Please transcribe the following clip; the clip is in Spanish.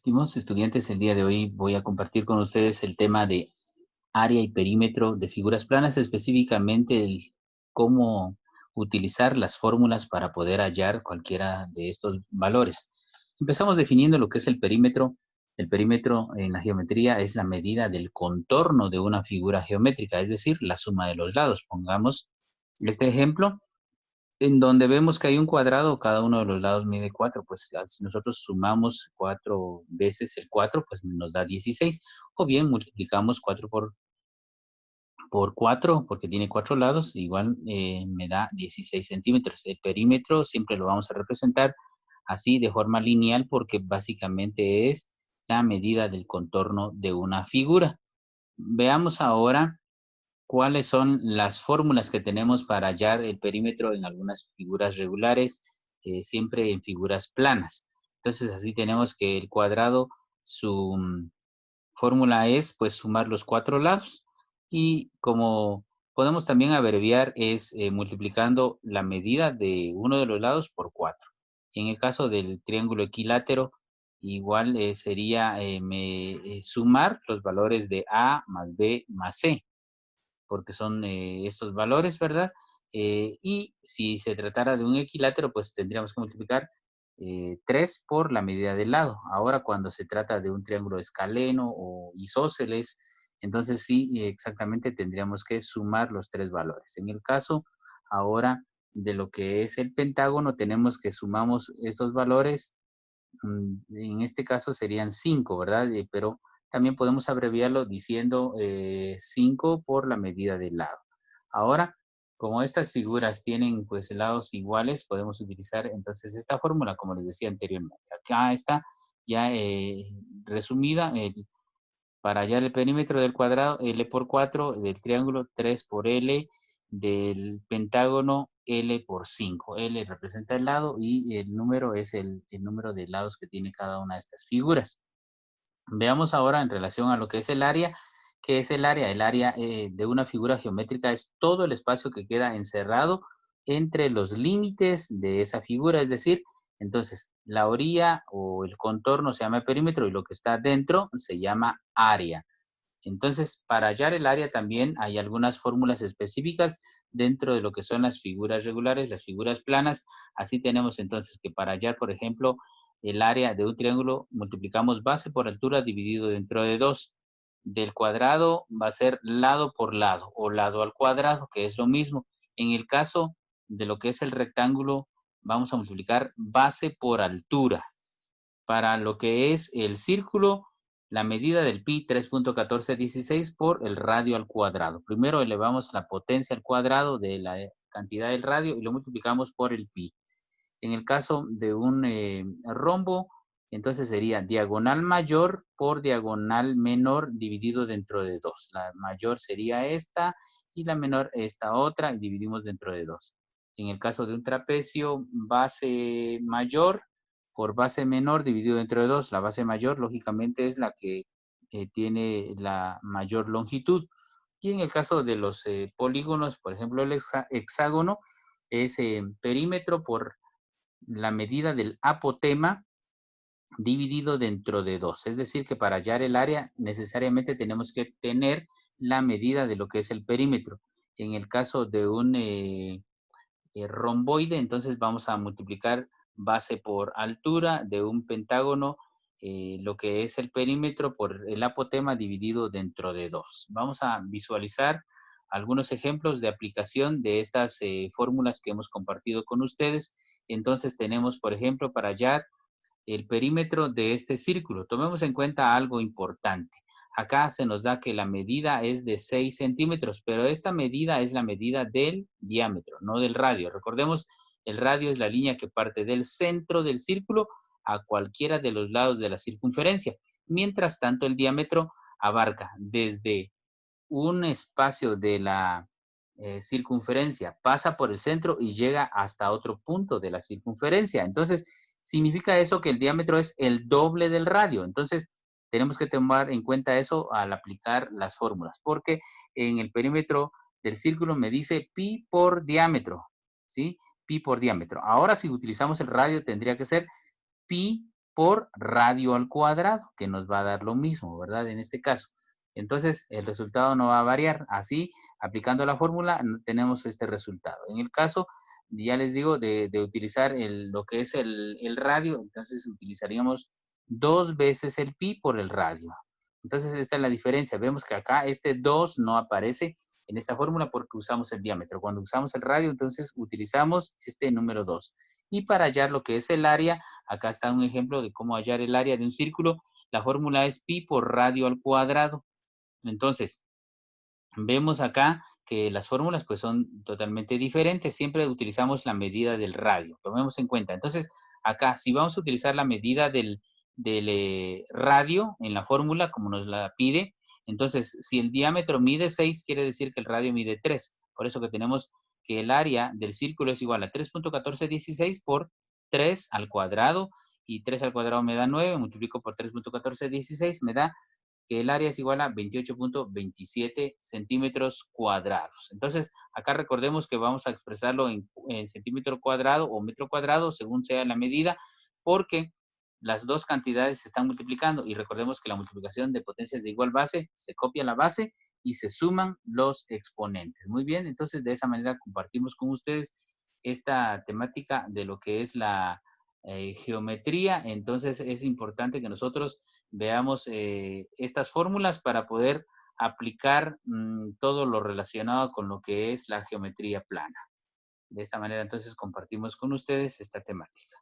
Estimados estudiantes, el día de hoy voy a compartir con ustedes el tema de área y perímetro de figuras planas, específicamente el cómo utilizar las fórmulas para poder hallar cualquiera de estos valores. Empezamos definiendo lo que es el perímetro. El perímetro en la geometría es la medida del contorno de una figura geométrica, es decir, la suma de los lados. Pongamos este ejemplo en donde vemos que hay un cuadrado, cada uno de los lados mide 4, pues si nosotros sumamos 4 veces el 4, pues nos da 16. O bien multiplicamos 4 por 4, porque tiene 4 lados, igual me da 16 centímetros. El perímetro siempre lo vamos a representar así de forma lineal, porque básicamente es la medida del contorno de una figura. Veamos ahora cuáles son las fórmulas que tenemos para hallar el perímetro en algunas figuras regulares, siempre en figuras planas. Entonces, así tenemos que el cuadrado, su fórmula es, pues, sumar los 4 lados. Y como podemos también abreviar, es multiplicando la medida de uno de los lados por 4. En el caso del triángulo equilátero, igual sería sumar los valores de A más B más C, porque son estos valores, ¿verdad? Y si se tratara de un equilátero, pues tendríamos que multiplicar 3 por la medida del lado. Ahora, cuando se trata de un triángulo escaleno o isósceles, entonces sí, exactamente tendríamos que sumar los 3 valores. En el caso ahora de lo que es el pentágono, tenemos que sumamos estos valores. En este caso serían 5, ¿verdad? Pero también podemos abreviarlo diciendo 5 por la medida del lado. Ahora, como estas figuras tienen pues lados iguales, podemos utilizar entonces esta fórmula, como les decía anteriormente. Acá está ya resumida, para hallar el perímetro del cuadrado, L por 4, del triángulo 3 por L, del pentágono L por 5. L representa el lado y el número es el número de lados que tiene cada una de estas figuras. Veamos ahora en relación a lo que es el área. ¿Qué es el área? El área de una figura geométrica es todo el espacio que queda encerrado entre los límites de esa figura, es decir, entonces la orilla o el contorno se llama perímetro y lo que está dentro se llama área. Entonces, para hallar el área también hay algunas fórmulas específicas dentro de lo que son las figuras regulares, las figuras planas. Así tenemos entonces que para hallar, por ejemplo, el área de un triángulo, multiplicamos base por altura dividido dentro de 2. Del cuadrado va a ser lado por lado o lado al cuadrado, que es lo mismo. En el caso de lo que es el rectángulo, vamos a multiplicar base por altura. Para lo que es el círculo, la medida del pi 3.1416 por el radio al cuadrado. Primero elevamos la potencia al cuadrado de la cantidad del radio y lo multiplicamos por el pi. En el caso de un rombo, entonces sería diagonal mayor por diagonal menor dividido dentro de 2. La mayor sería esta y la menor esta otra y dividimos dentro de 2. En el caso de un trapecio, base mayor por base menor dividido dentro de 2. La base mayor, lógicamente, es la que tiene la mayor longitud. Y en el caso de los polígonos, por ejemplo, el hexágono es perímetro por la medida del apotema dividido dentro de 2. Es decir, que para hallar el área necesariamente tenemos que tener la medida de lo que es el perímetro. En el caso de un romboide, entonces vamos a multiplicar base por altura de un pentágono, lo que es el perímetro por el apotema dividido dentro de 2. Vamos a visualizar algunos ejemplos de aplicación de estas fórmulas que hemos compartido con ustedes. Entonces tenemos, por ejemplo, para hallar el perímetro de este círculo. Tomemos en cuenta algo importante. Acá se nos da que la medida es de 6 centímetros, pero esta medida es la medida del diámetro, no del radio. Recordemos, el radio es la línea que parte del centro del círculo a cualquiera de los lados de la circunferencia. Mientras tanto, el diámetro abarca desde un espacio de la circunferencia, pasa por el centro y llega hasta otro punto de la circunferencia. Entonces, significa eso que el diámetro es el doble del radio. Entonces, tenemos que tomar en cuenta eso al aplicar las fórmulas, porque en el perímetro del círculo me dice pi por diámetro, ¿sí? Pi por diámetro. Ahora, si utilizamos el radio, tendría que ser pi por radio al cuadrado, que nos va a dar lo mismo, ¿verdad? En este caso. Entonces, el resultado no va a variar. Así, aplicando la fórmula, tenemos este resultado. En el caso, ya les digo, de utilizar lo que es el radio, entonces utilizaríamos 2 veces el pi por el radio. Entonces, esta es la diferencia. Vemos que acá este 2 no aparece en esta fórmula porque usamos el diámetro. Cuando usamos el radio, entonces utilizamos este número 2. Y para hallar lo que es el área, acá está un ejemplo de cómo hallar el área de un círculo. La fórmula es pi por radio al cuadrado. Entonces, vemos acá que las fórmulas pues son totalmente diferentes. Siempre utilizamos la medida del radio. Tomemos en cuenta. Entonces, acá, si vamos a utilizar la medida del radio en la fórmula, como nos la pide, entonces, si el diámetro mide 6, quiere decir que el radio mide 3. Por eso que tenemos que el área del círculo es igual a 3.1416 por 3 al cuadrado, y 3 al cuadrado me da 9, multiplico por 3.1416, me da que el área es igual a 28.27 centímetros cuadrados. Entonces, acá recordemos que vamos a expresarlo en centímetro cuadrado o metro cuadrado, según sea la medida, porque las dos cantidades se están multiplicando, y recordemos que la multiplicación de potencias de igual base, se copia la base y se suman los exponentes. Muy bien, entonces de esa manera compartimos con ustedes esta temática de lo que es la geometría. Entonces es importante que nosotros veamos estas fórmulas para poder aplicar todo lo relacionado con lo que es la geometría plana. De esta manera entonces compartimos con ustedes esta temática.